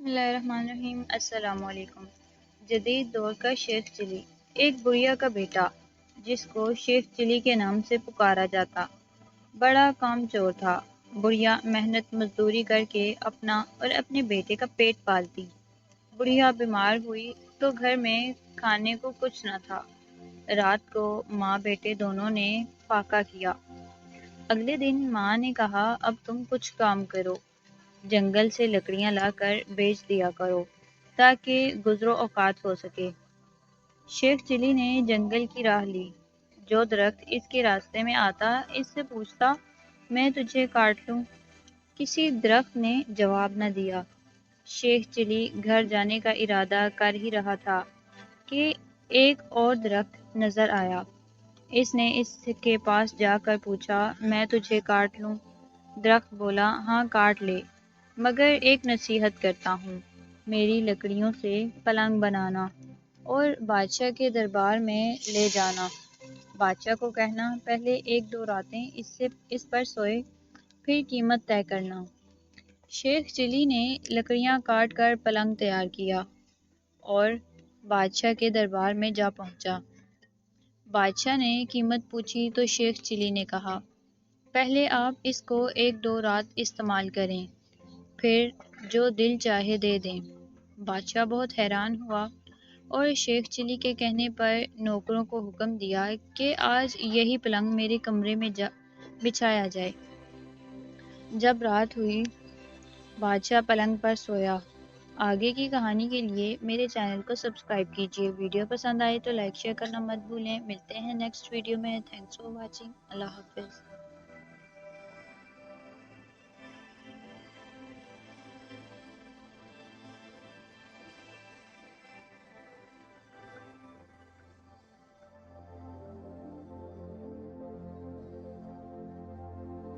اللہ الرحمن الرحیم۔ السلام علیکم۔ جدید دور کا شیخ چلی، ایک بڑھیا کا بیٹا جس کو شیخ چلی کے نام سے پکارا جاتا، بڑا کام چور تھا۔ بڑھیا محنت مزدوری کر کے اپنا اور اپنے بیٹے کا پیٹ پالتی۔ بڑھیا بیمار ہوئی تو گھر میں کھانے کو کچھ نہ تھا۔ رات کو ماں بیٹے دونوں نے فاقہ کیا۔ اگلے دن ماں نے کہا اب تم کچھ کام کرو، جنگل سے لکڑیاں لا کر بیچ دیا کرو تاکہ گزر و اوقات ہو سکے۔ شیخ چلی نے جنگل کی راہ لی۔ جو درخت اس کے راستے میں آتا اس سے پوچھتا میں تجھے کاٹ لوں؟ کسی درخت نے جواب نہ دیا۔ شیخ چلی گھر جانے کا ارادہ کر ہی رہا تھا کہ ایک اور درخت نظر آیا۔ اس نے اس کے پاس جا کر پوچھا میں تجھے کاٹ لوں؟ درخت بولا ہاں کاٹ لے، مگر ایک نصیحت کرتا ہوں، میری لکڑیوں سے پلنگ بنانا اور بادشاہ کے دربار میں لے جانا۔ بادشاہ کو کہنا پہلے ایک دو راتیں اس پر سوئے پھر قیمت طے کرنا۔ شیخ چلی نے لکڑیاں کاٹ کر پلنگ تیار کیا اور بادشاہ کے دربار میں جا پہنچا۔ بادشاہ نے قیمت پوچھی تو شیخ چلی نے کہا پہلے آپ اس کو ایک دو رات استعمال کریں، پھر جو دل چاہے دے دیں۔ بادشاہ بہت حیران ہوا اور شیخ چلی کے کہنے پر نوکروں کو حکم دیا کہ آج یہی پلنگ میرے کمرے میں بچھایا جائے۔ جب رات ہوئی بادشاہ پلنگ پر سویا۔ آگے کی کہانی کے لیے میرے چینل کو سبسکرائب کیجیے۔ ویڈیو پسند آئے تو لائک شیئر کرنا مت بھولیں۔ ملتے ہیں نیکسٹ ویڈیو میں۔ Thanks for watching. اللہ حافظ۔